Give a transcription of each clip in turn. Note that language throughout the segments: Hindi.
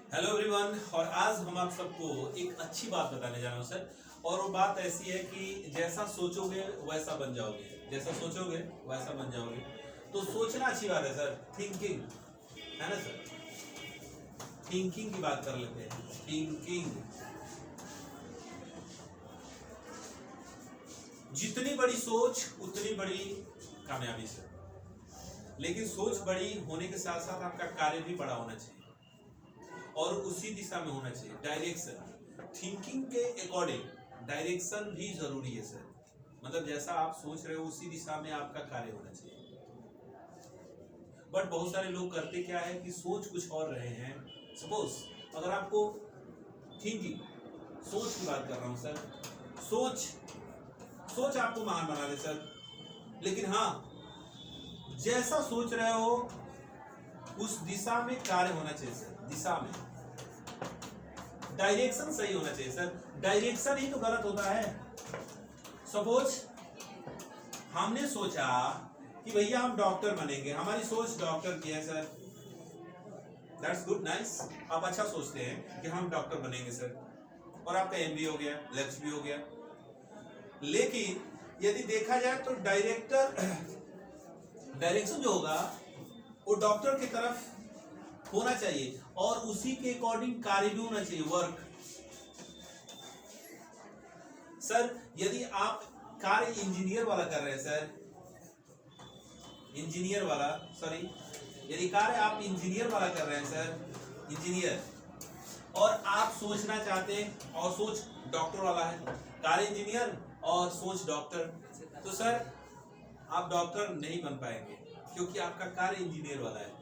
Hello everyone. और आज हम आप सबको एक अच्छी बात बताने जा रहे हैं सर। और वो बात ऐसी है कि जैसा सोचोगे वैसा बन जाओगे, जैसा सोचोगे वैसा बन जाओगे। तो सोचना अच्छी बात है सर, थिंकिंग है ना सर। थिंकिंग की बात कर लेते हैं। थिंकिंग, जितनी बड़ी सोच उतनी बड़ी कामयाबी सर। लेकिन सोच बड़ी होने के साथ साथ आपका कार्य भी बड़ा होना चाहिए और उसी दिशा में होना चाहिए। डायरेक्शन, थिंकिंग के अकॉर्डिंग डायरेक्शन भी जरूरी है सर। मतलब जैसा आप सोच रहे हो उसी दिशा में आपका कार्य होना चाहिए। बट बहुत सारे लोग करते क्या है कि सोच कुछ और रहे हैं। सपोज अगर आपको थिंकिंग, सोच की बात कर रहा हूं सर, सोच सोच आपको महान बना दे सर। लेकिन हाँ, जैसा सोच रहे हो उस दिशा में कार्य होना चाहिए सर। दिशा में डायरेक्शन सही होना चाहिए सर। डायरेक्शन ही तो गलत होता है। सपोज हमने सोचा कि भैया हम डॉक्टर बनेंगे, हमारी सोच डॉक्टर की है सर। That's good, nice. आप अच्छा सोचते हैं कि हम डॉक्टर बनेंगे सर, और आपका एमबी हो गया, लेक्स भी हो गया। लेकिन यदि देखा जाए तो डायरेक्शन जो होगा वो डॉक्टर की तरफ होना चाहिए और उसी के अकॉर्डिंग कार्य भी होना चाहिए, वर्क। सर यदि आप कार्य इंजीनियर वाला कर रहे हैं सर, इंजीनियर वाला, सॉरी, यदि कार्य आप इंजीनियर वाला कर रहे हैं सर, इंजीनियर, और आप सोचना चाहते हैं और सोच डॉक्टर वाला है, कार्य इंजीनियर और सोच डॉक्टर, तो सर आप डॉक्टर नहीं बन पाएंगे क्योंकि आपका कार्य इंजीनियर वाला है।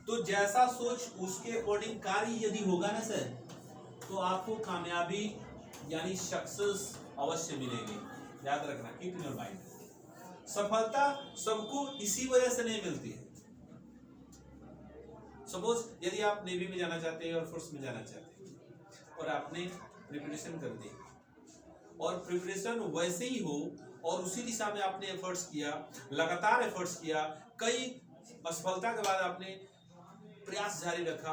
तो जैसा सोच उसके अकॉर्डिंग कार्य यदि होगा ना सर, तो आपको कामयाबी यानी सक्सेस अवश्य मिलेगी। याद रखना, कीप इन योर माइंड। सफलता सबको इसी वजह से नहीं मिलती है। सपोज यदि आप नेवी में जाना चाहते हैं और फोर्स में जाना चाहते हैं और आपने प्रिपरेशन कर दी और प्रिपरेशन वैसे ही हो और उसी दिशा में आपने एफर्ट्स किया, लगातार एफर्ट्स किया, कई असफलता के बाद आपने प्रयास जारी रखा,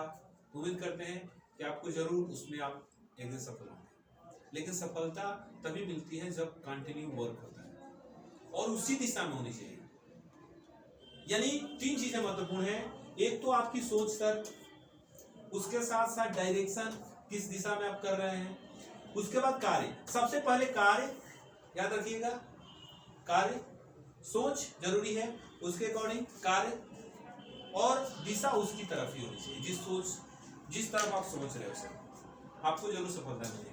उम्मीद करते हैं कि आपको जरूर उसमें आप एक दिन सफल होंगे। लेकिन सफलता तभी मिलती है जब कंटिन्यू वर्क होता है और उसी दिशा में होनी चाहिए। यानी 3 चीजें महत्वपूर्ण हैं। एक तो आपकी सोच सर, उसके साथ साथ डायरेक्शन, किस दिशा में आप कर रहे हैं, उसके बाद कार्य। सबसे पहले कार्य, याद रखिएगा, कार्य, सोच जरूरी है, उसके अकॉर्डिंग कार्य, और दिशा उसकी तरफ ही होनी चाहिए। जिस तरफ आप सोच रहे हो सर, आपको जरूर सफलता मिलेगी।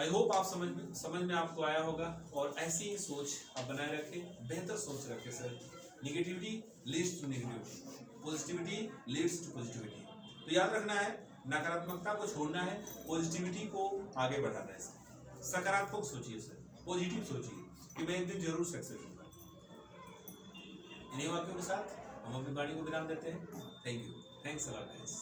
आई होप आप समझ में आपको आया होगा और ऐसी ही सोच आप बनाए रखें, बेहतर सोच रखें sir. Negativity leads to negativity, positivity leads to positivity. तो याद रखना है, नकारात्मकता को छोड़ना है, पॉजिटिविटी को आगे बढ़ाना है सर। सकारात्मक सोचिए सर, पॉजिटिव सोचिए कि मैं एक दिन जरूर सक्सेस होगा। इन्हीं वाक्यों के साथ हम अपनी वाणी को विराम देते हैं। Thank you, thanks a lot guys.